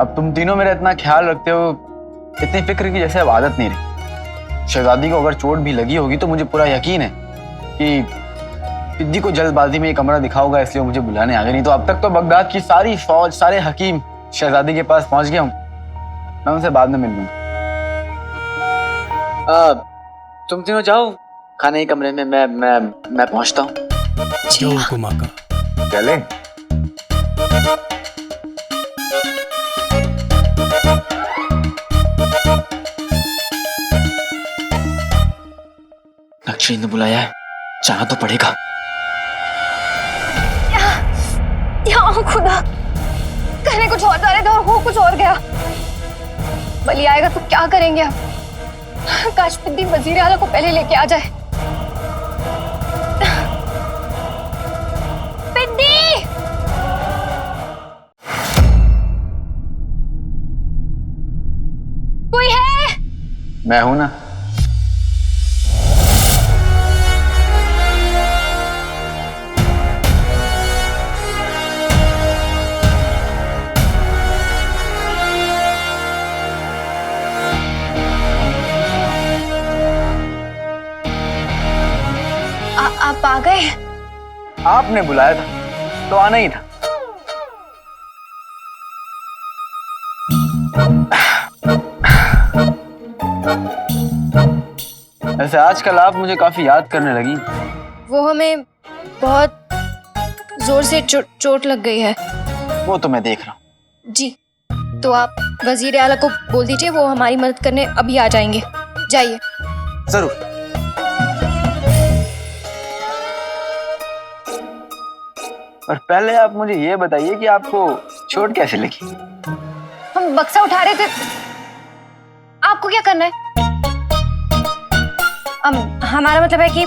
अब तुम तीनों मेरा इतना ख्याल रखते हो, इतनी फिक्र की जैसे अब आदत नहीं रही। शहजादी को अगर चोट भी लगी होगी तो मुझे पूरा यकीन है कि पिद्दी को जल्दबाजी में ये कमरा दिखा होगा, इसलिए मुझे बुलाने आ गए। नहीं तो अब तक तो बगदाद की सारी फौज, सारे हकीम शहजादी के पास पहुंच गया हूँ। मैं उनसे बाद में मिल लूंगा। तुम तीनों जाओ खाने के कमरे में, मैं पहुंचता हूँ। जो हुक्म आका। चले। लक्ष्मी ने बुलाया है, जाना तो पड़ेगा। या खुदा, कहने कुछ और जा रहे थे और हो कुछ और गया। बली आएगा तो क्या करेंगे अब? काश पिद्दी वजीर आला को पहले लेके आ जाए। पिद्दी! कोई है? मैं हूं ना। आप आ गए? आपने बुलाया था तो आना ही था। ऐसे आजकल आप मुझे काफी याद करने लगी। वो हमें बहुत जोर से चोट लग गई है। वो तो मैं देख रहा हूँ। जी, तो आप वजीर आला को बोल दीजिए, वो हमारी मदद करने अभी आ जाएंगे। जाइए। जरूर। और पहले आप मुझे ये बताइए कि आपको चोट कैसे लगी? हम बक्सा उठा रहे थे। आपको क्या करना है? हमारा मतलब है कि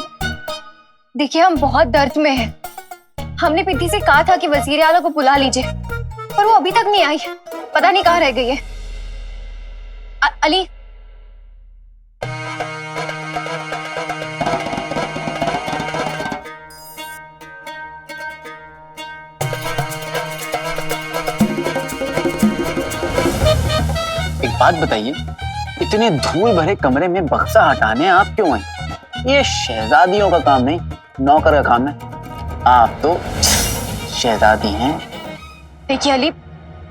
देखिए, हम बहुत दर्द में हैं। हमने पिद्दी से कहा था कि वजीर आला को बुला लीजिए, पर वो अभी तक नहीं आई। पता नहीं कहाँ रह गई है। अली, एक बात बताइए, इतने धूल भरे कमरे में बक्सा हटाने आप क्यों आए? ये शहजादियों का काम नहीं, नौकर का काम है। आप तो शहजादी हैं। देखिए अली,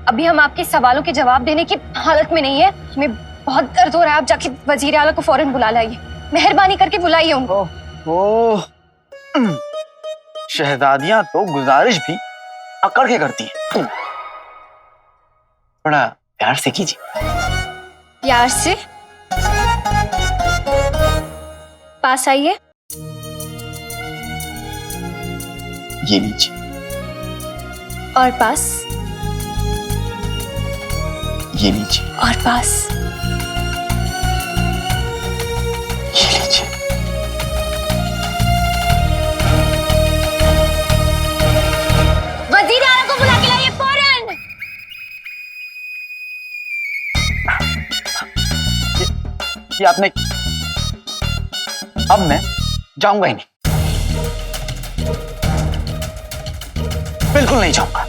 अभी हम आपके सवालों के जवाब देने की हालत में नहीं है। हमें बहुत दर्द हो रहा है। आप जाके वजीर आला को फौरन बुला लाइए। मेहरबानी करके बुलाइए उनको। ओह, शहजादियां तो गुजारिश भी अकड़ के करती हैं। थोड़ा प्यार से कीजिए। प्यार से? पास आइए। ये लीजिए। और पास। ये लीजिए। और पास। ये लीजिए। वजीर आला को बुला के लाइए फौरन। ये आपने, अब मैं जाऊंगा ही नहीं, बिल्कुल नहीं जाऊंगा।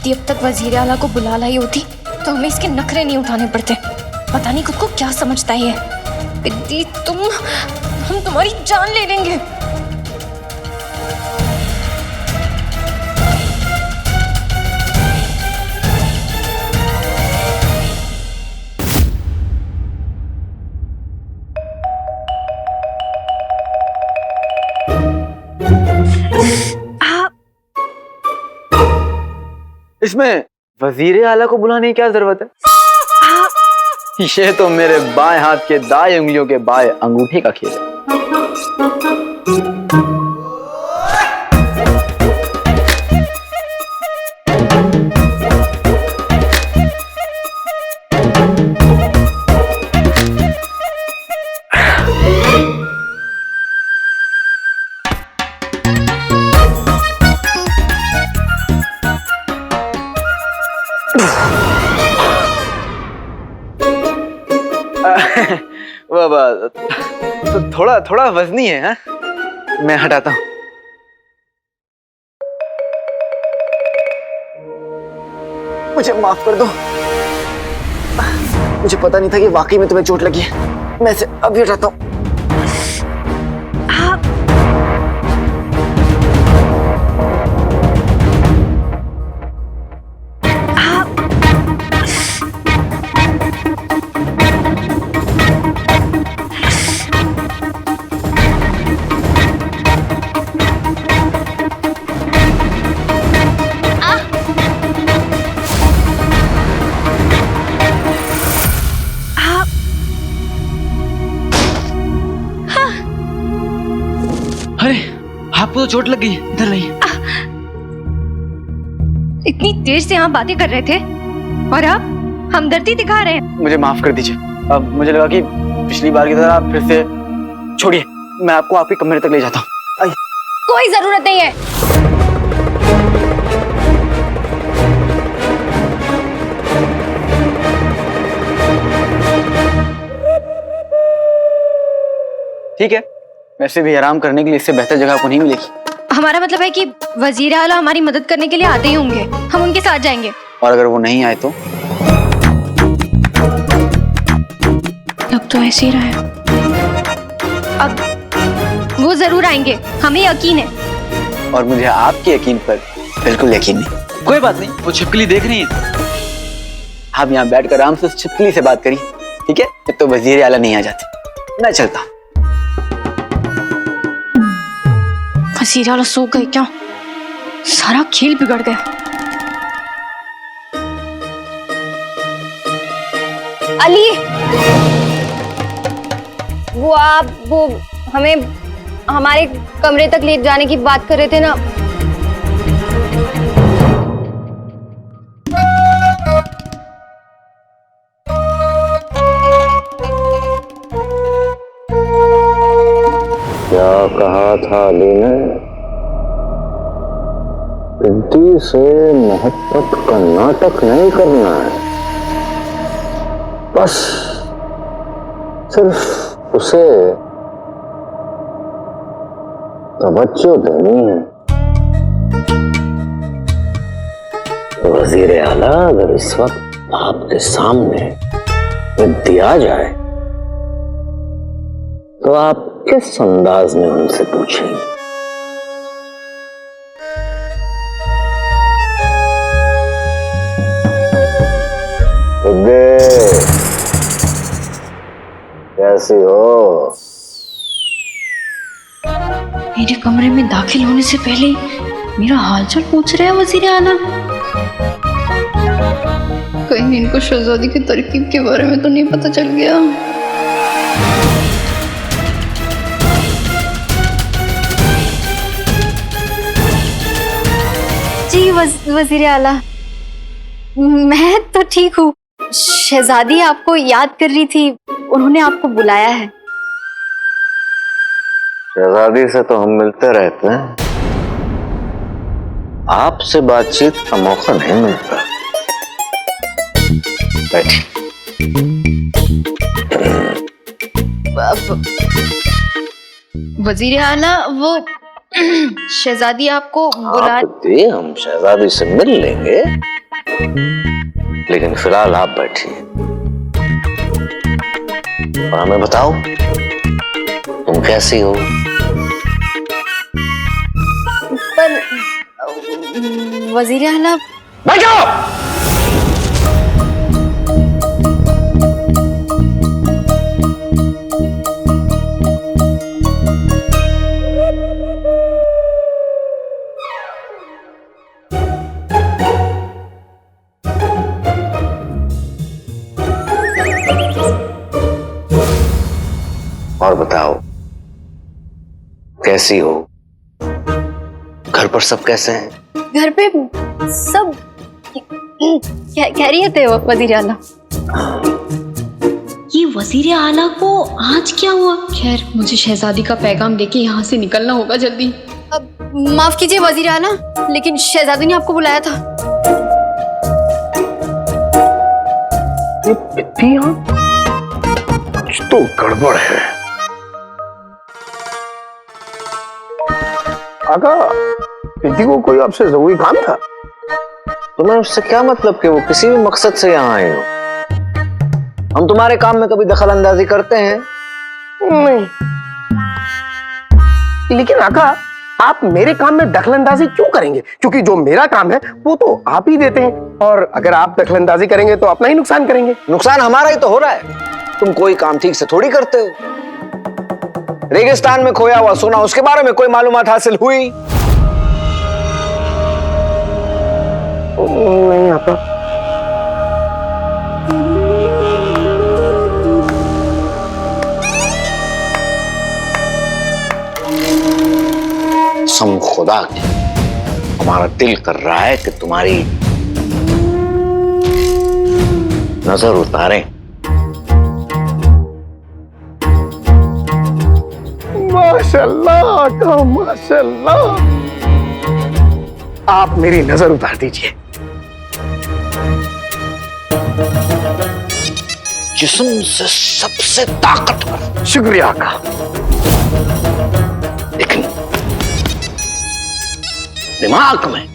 अब तक वजीर आला को बुला लाई होती तो हमें इसके नखरे नहीं उठाने पड़ते। पता नहीं खुद को क्या समझता है ये। दीदी हम तुम्हारी जान ले लेंगे। इसमें वजीर आला को बुलाने की क्या जरूरत है? ये तो मेरे बाएं हाथ के दाएं उंगलियों के बाएं अंगूठे का खेल है। तो थोड़ा वजनी है, हा? मैं हटाता हूं। मुझे माफ कर दो, मुझे पता नहीं था कि वाकई में तुम्हें चोट लगी है। मैं इसे अभी हटाता हूं। आपको तो चोट लग गई, इधर लाइए। इतनी देर से यहाँ बातें कर रहे थे और आप हमदर्दी दिखा रहे हैं। मुझे माफ कर दीजिए। अब मुझे लगा कि पिछली बार की तरह आप फिर से छोड़िए, मैं आपको आपके कमरे तक ले जाता हूँ। आइए। कोई जरूरत नहीं है। ठीक है, वैसे भी आराम करने के लिए इससे बेहतर जगह आपको नहीं मिलेगी। हमारा मतलब है कि वजीर आला हमारी मदद करने के लिए आते ही होंगे, हम उनके साथ जाएंगे। और अगर वो नहीं आए तो? लग तो ऐसे ही रहा है। अब वो जरूर आएंगे, हमें यकीन है। और मुझे आपके यकीन पर बिल्कुल यकीन नहीं। कोई बात नहीं, वो छिपकली देख रही है। आप यहाँ बैठकर आराम से उस छिपकली से बात करिए, ठीक है? जब तो वजीर आला नहीं आ जाते। मैं चलता। वजीर आला सो गए क्या? सारा खेल बिगड़ गया। अली, वो हमें हमारे कमरे तक ले जाने की बात कर रहे थे ना। क्या कहा था अली ने? रिद्धि से मोहब्बत का नाटक नहीं करना है, बस सिर्फ उसे तवज्जो देनी है। वजीर आला अगर इस वक्त आपके सामने रिद्धि आ जाए तो आप किस अंदाज में उनसे पूछेंगे? कैसी हो? मेरे कमरे में दाखिल होने से पहले मेरा हालचाल पूछ रहे हैं वजीर आला। कहीं इनको शहजादी की तरकीब के बारे में तो नहीं पता चल गया? जी वजीर आला, मैं तो ठीक हूँ। शहजादी आपको याद कर रही थी, उन्होंने आपको बुलाया है। शहजादी से तो हम मिलते रहते हैं, आपसे बातचीत का मौका नहीं मिलता। बैठिए। वजीर आला, वो शहजादी आपको बुला। हम शहजादी से मिल लेंगे, लेकिन फिलहाल आप बैठिए। और हमें बताओ तुम कैसी हो? पर वजीर आला, बैठो। और बताओ कैसी हो? घर पर सब कैसे हैं? घर पे सब खैरियत है वजीर आला। ये वजीर आला को आज क्या हुआ? खैर, मुझे शहजादी का पैगाम लेके यहाँ से निकलना होगा जल्दी। अब माफ कीजिए वजीर आला, लेकिन शहजादी ने आपको बुलाया था। कुछ तो गड़बड़ है। आका, प्रीति को कोई आपसे जरूरी काम था? तुम्हें उससे क्या मतलब कि वो किसी भी मकसद से यहाँ आई हो? हम तुम्हारे काम में कभी दखल अंदाजी करते हैं? नहीं। लेकिन आका, आप मेरे काम में दखल अंदाजी क्यों करेंगे? क्योंकि जो मेरा काम है वो तो आप ही देते हैं, और अगर आप दखल अंदाजी करेंगे तो अपना ही नुकसान करेंगे। नुकसान हमारा ही तो हो रहा है। तुम कोई काम ठीक से थोड़ी करते हो। रेगिस्तान में खोया हुआ सोना, उसके बारे में कोई मालूमात हासिल हुई? नहीं आता। कसम खुदा की, हमारा दिल कर रहा है कि तुम्हारी नजर उतारें। माशाल्लाह आका, माशाल्लाह। आप मेरी नजर उतार दीजिए। जिस्म से सबसे ताकतवर। शुक्रिया आका। लेकिन दिमाग में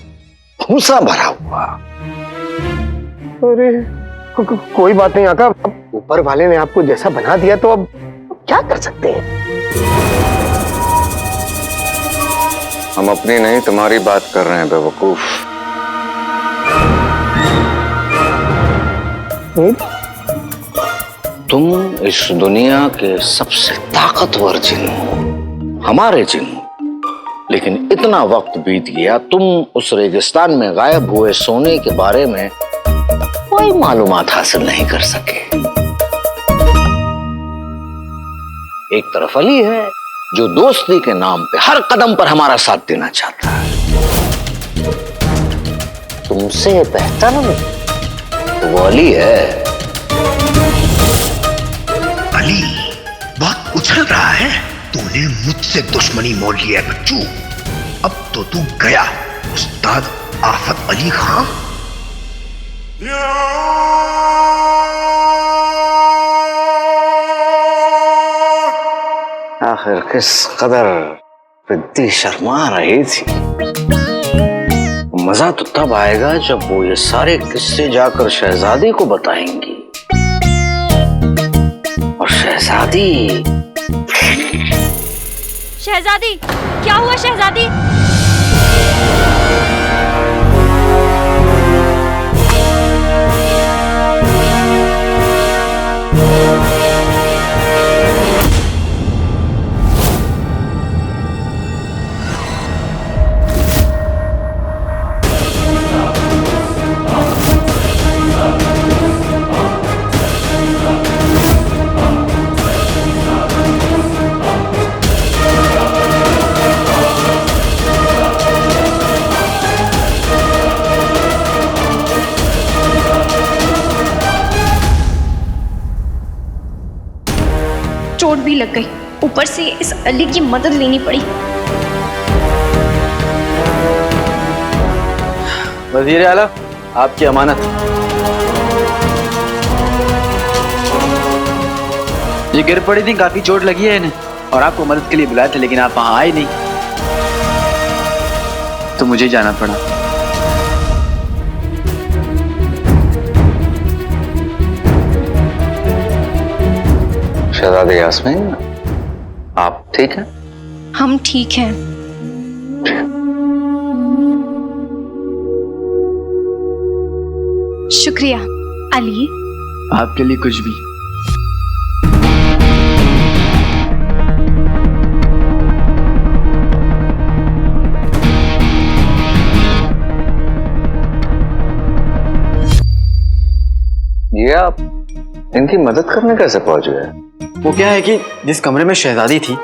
भूसा भरा हुआ। अरे कोई बात नहीं आका, ऊपर वाले ने आपको जैसा बना दिया तो अब क्या कर सकते हैं। हम अपनी नहीं तुम्हारी बात कर रहे हैं बेवकूफ। तुम इस दुनिया के सबसे ताकतवर जिन हो, हमारे जिन हो। लेकिन इतना वक्त बीत गया, तुम उस रेगिस्तान में गायब हुए सोने के बारे में कोई मालूमात हासिल नहीं कर सके। एक तरफ अली है जो दोस्ती के नाम पे हर कदम पर हमारा साथ देना चाहता है। तुमसे बेहतर तो वो अली है। अली बहुत उछल रहा है। तूने मुझसे दुश्मनी मोल लिया है बच्चू। अब तो तू गया उस्ताद आफत अली खां। आखिर किस कदर प्रीति शर्मा रही थी। मजा तो तब आएगा जब वो ये सारे किस्से जाकर शहजादी को बताएंगी। और शहजादी क्या हुआ शहजादी? चोट भी लग गई, ऊपर से इस अली की मदद लेनी पड़ी। वजीर आला, आपकी अमानत। ये गिर पड़ी थी, काफी चोट लगी है इन्हें, और आपको मदद के लिए बुलाया था, लेकिन आप वहां आए नहीं तो मुझे जाना पड़ा। शहजादे यास्मीन, आप ठीक हैं? हम ठीक हैं। शुक्रिया अली। आपके लिए कुछ भी। ये आप इनकी मदद करने कैसे पहुंच गए? वो क्या है कि जिस कमरे में शहजादी थी,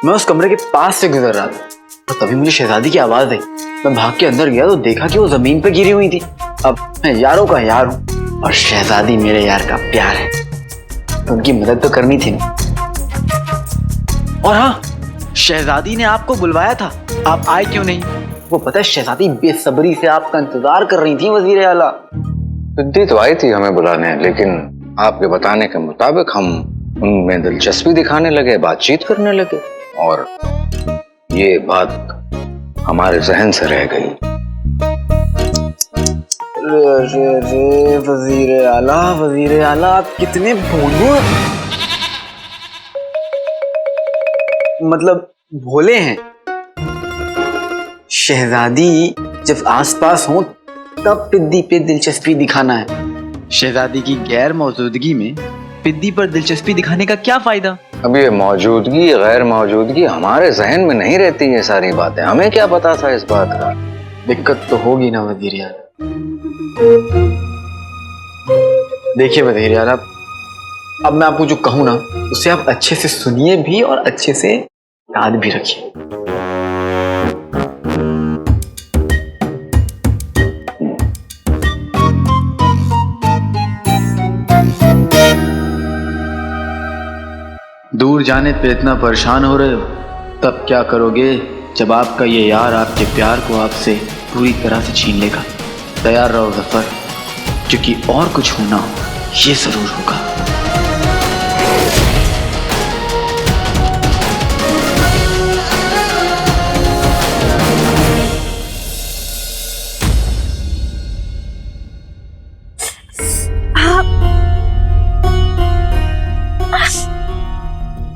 मैं उस कमरे के पास से गुजर रहा था और तभी मुझे शहजादी की आवाज आई। मैं भाग के अंदर गया तो देखा कि वो जमीन पे गिरी हुई थी। अब मैं यारों का यार हूँ और शहजादी मेरे यार का प्यार है, तो उनकी मदद तो करनी थी ना। और हाँ, शहजादी ने आपको बुलवाया था, आप आए क्यों नहीं? वो पता है, शहजादी बेसब्री से आपका इंतजार कर रही थी वजीर आला। सिद्धि तो आई थी हमें बुलाने, लेकिन आपके बताने के मुताबिक हम उनमें दिलचस्पी दिखाने लगे, बातचीत करने लगे और ये बात हमारे जहन से रह गई। रे वजीर आला आप कितने भोलू, मतलब भोले हैं। शहजादी जब आसपास हो तब पिद्दी पे दिलचस्पी दिखाना है। शहजादी की गैर मौजूदगी में पिद्दी पर दिलचस्पी दिखाने का क्या फायदा? अब ये मौजूदगी गैर मौजूदगी हमारे जहन में नहीं रहती ये सारी बातें, हमें क्या पता था इस बात का? दिक्कत तो होगी ना वजीर आला। देखिए वजीर आला, अब मैं आपको जो कहूँ ना उसे आप अच्छे से सुनिए भी और अच्छे से याद भी रखिए। दूर जाने पे इतना परेशान हो रहे हो, तब क्या करोगे जब आपका ये यार आपके प्यार को आपसे पूरी तरह से छीन लेगा? तैयार रहो ज़फ़र, क्योंकि और कुछ होना ये जरूर होगा।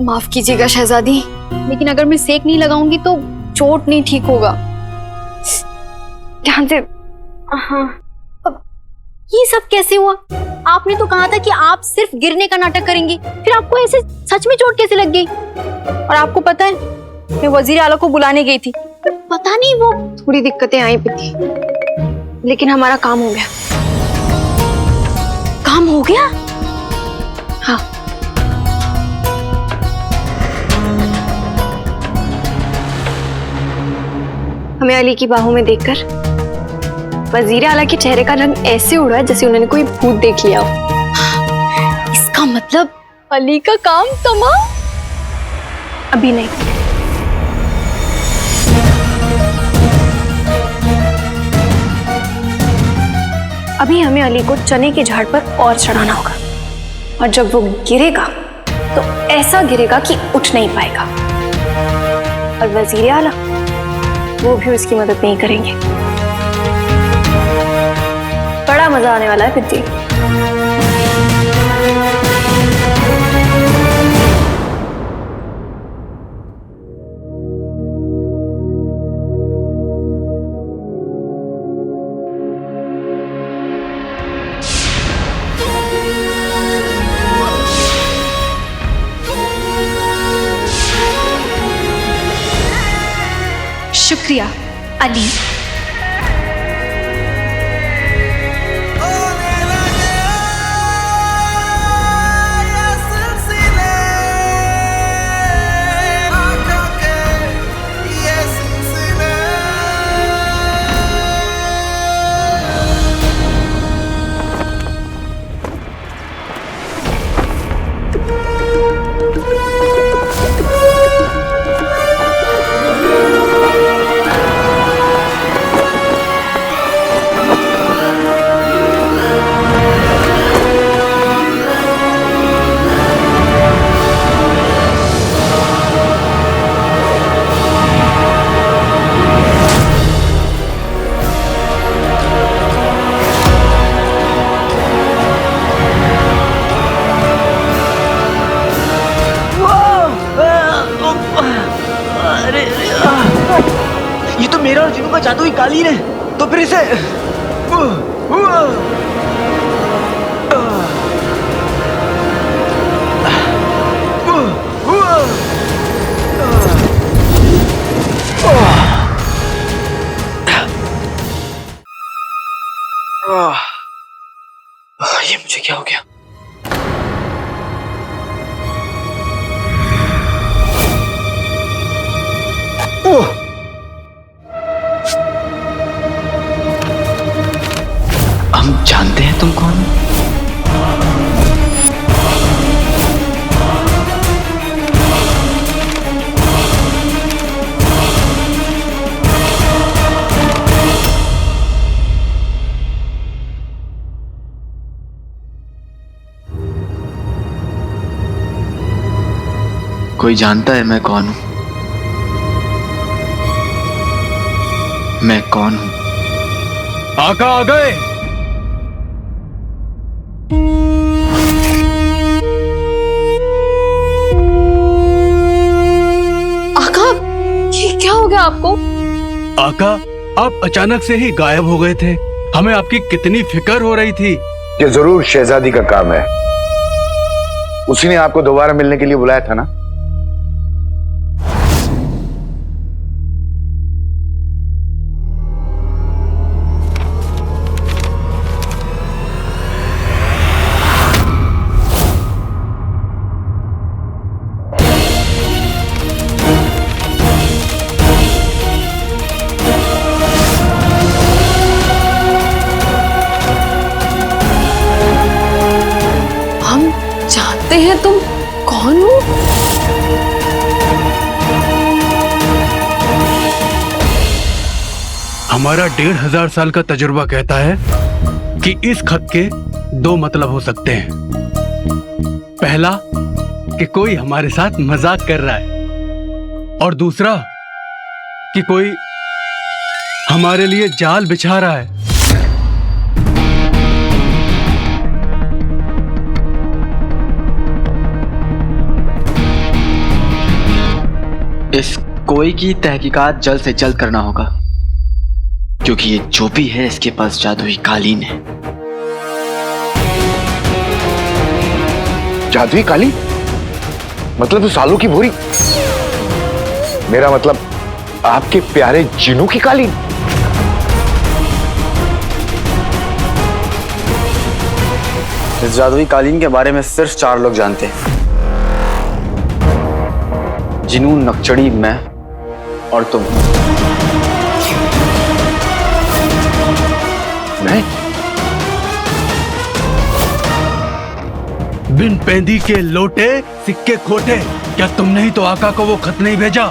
माफ कीजिएगा शहजादी, लेकिन अगर मैं सेक नहीं लगाऊंगी तो चोट नहीं ठीक होगा। ध्यान से। हाँ। अब ये सब कैसे हुआ? आपने तो कहा था कि आप सिर्फ गिरने का नाटक करेंगी, फिर आपको ऐसे सच में चोट कैसे लग गई? और आपको पता है, मैं वजीर आला को बुलाने गई थी, पता नहीं वो थोड़ी दिक्कतें आई थी, लेकिन हमारा काम हो गया। काम हो गया? हाँ। हमें अली की बाहों में देखकर वजीर आला के चेहरे का रंग ऐसे उड़ा जैसे उन्होंने कोई भूत देख लिया हो। इसका मतलब अली का काम तमाम? अभी नहीं। अभी हमें अली को चने के झाड़ पर और चढ़ाना होगा, और जब वो गिरेगा तो ऐसा गिरेगा कि उठ नहीं पाएगा, और वजीर आला वो भी उसकी मदद नहीं करेंगे। बड़ा मजा आने वाला है पिद्दी। शुक्रिया अली। वो जादुई कालीन है तो फिर इसे ये मुझे क्या हो गया? हम जानते हैं तुम कौन हो? कोई जानता है मैं कौन हूं? मैं कौन हूं? आका आ गए। आका, ये क्या हो गया आपको? आका, आप अचानक से ही गायब हो गए थे। हमें आपकी कितनी फिक्र हो रही थी। ये जरूर शहजादी का काम है। उसी ने आपको दोबारा मिलने के लिए बुलाया था ना? जानते हैं तुम कौन हो? हमारा 1500 साल का तजुर्बा कहता है कि इस खत के 2 मतलब हो सकते हैं। पहला कि कोई हमारे साथ मजाक कर रहा है और दूसरा कि कोई हमारे लिए जाल बिछा रहा है। इस कोई की तहकीकात जल्द से जल्द करना होगा, क्योंकि ये जो भी है इसके पास जादुई कालीन है। जादुई कालीन? मतलब उस आलू की भूरी? मेरा मतलब आपके प्यारे जिनू की कालीन? इस जादुई कालीन के बारे में सिर्फ 4 लोग जानते हैं। जिनू, नक्चड़ी, मैं और तुम। मैं? बिन पेंदी के लोटे सिक्के खोटे, क्या तुमने ही तो आका को वो खत नहीं भेजा?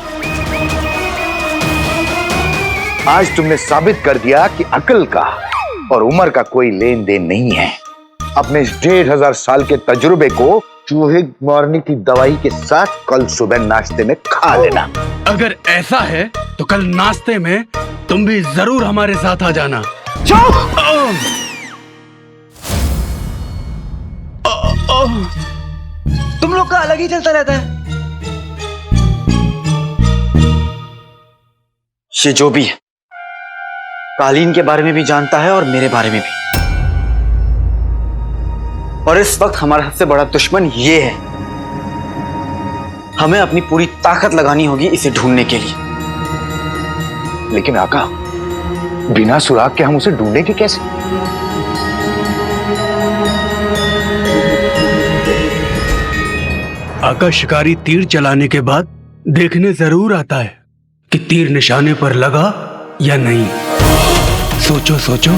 आज तुमने साबित कर दिया कि अकल का और उम्र का कोई लेन देन नहीं है। अपने 1500 साल के तजुर्बे को चूहे मारने की दवाई के साथ कल सुबह नाश्ते में खा लेना। अगर ऐसा है तो कल नाश्ते में तुम भी जरूर हमारे साथ आ जाना। तुम लोग का अलग ही चलता रहता है। ये जो भी है कालीन के बारे में भी जानता है और मेरे बारे में भी। और इस वक्त हमारा सबसे बड़ा दुश्मन ये है। हमें अपनी पूरी ताकत लगानी होगी इसे ढूंढने के लिए। लेकिन आका, बिना सुराग के हम उसे ढूंढेंगे कैसे? आका शिकारी तीर चलाने के बाद देखने जरूर आता है कि तीर निशाने पर लगा या नहीं। सोचो सोचो।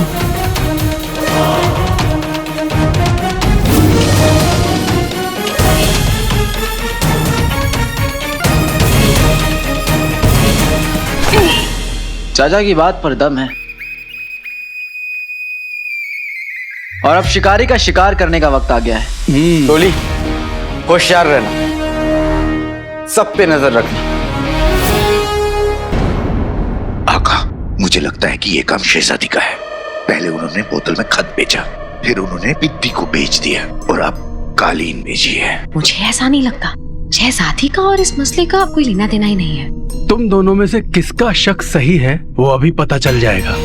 चाचा की बात पर दम है। और अब शिकारी का शिकार करने का वक्त आ गया है। टोली, होशियार रहना, सब पे नजर रखना। आका, मुझे लगता है कि ये काम शहजादी का है। पहले उन्होंने बोतल में खत भेजा, फिर उन्होंने बिद्दी को बेच दिया और अब कालीन भेजी है। मुझे ऐसा नहीं लगता। शहजादी का और इस मसले का कोई लेना देना ही नहीं है। तुम दोनों में से किसका शक सही है वो अभी पता चल जाएगा।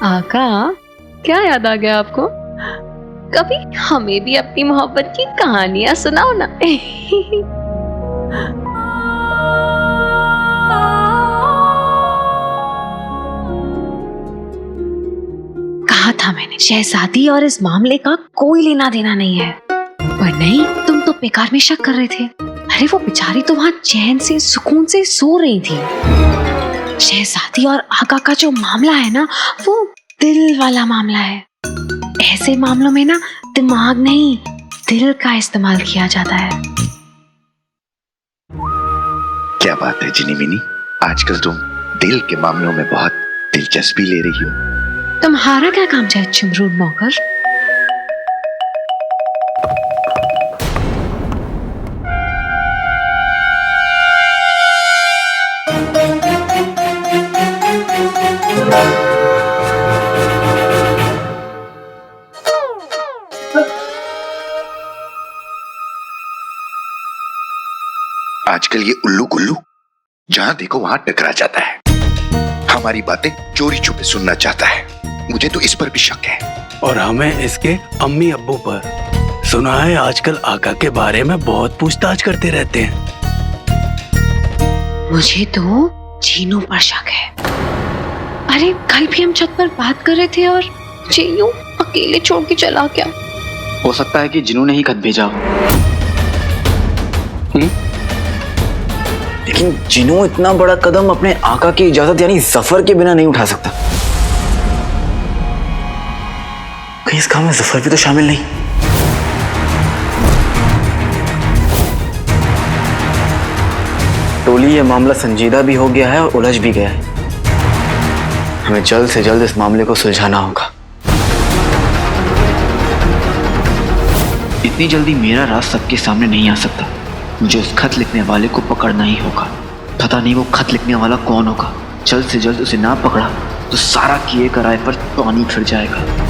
आका, क्या याद आ गया आपको? कभी हमें भी अपनी मोहब्बत की कहानियां सुनाओ ना। कहा था मैंने, शहजादी और इस मामले का कोई लेना देना नहीं है। पर नहीं, तुम तो बेकार में शक कर रहे थे। अरे वो बेचारी तो वहां चैन से सुकून से सो रही थी। शहजादी और आका का जो मामला है ना, वो दिल वाला मामला है। ऐसे मामलों में ना दिमाग नहीं, दिल का इस्तेमाल किया जाता है। क्या बात है जिनी मिनी, आजकल तुम दिल के मामलों में बहुत दिलचस्पी ले रही हो। तुम्हारा क्या काम है चमरूद नौकर? आजकल ये उल्लू गुल्लू जहां देखो वहां टकरा जाता है, हमारी बातें चोरी छुपे सुनना चाहता है। मुझे तो इस पर भी शक है। और हमें इसके अम्मी अब्बू पर। सुना है आजकल आका के बारे में बहुत पूछताछ करते रहते हैं। मुझे तो जीनू पर शक है। अरे कल भी हम छत पर बात कर रहे थे और जीनू अकेले छोड़ के चला गया। हो सकता है कि जिनू ने ही खत भेजा हो। लेकिन जिनू इतना बड़ा कदम अपने आका की इजाजत यानी जफर के बिना नहीं उठा सकता। कहीं इस काम में जफर भी तो शामिल नहीं। टोली ये मामला संजीदा भी हो गया है और उलझ भी गया है। हमें जल्द से जल्द इस मामले को सुलझाना होगा। इतनी जल्दी मेरा राज सबके सामने नहीं आ सकता। मुझे उस खत लिखने वाले को पकड़ना ही होगा। पता नहीं वो खत लिखने वाला कौन होगा। जल्द से जल्द उसे ना पकड़ा तो सारा किए कराए पर पानी फिर जाएगा।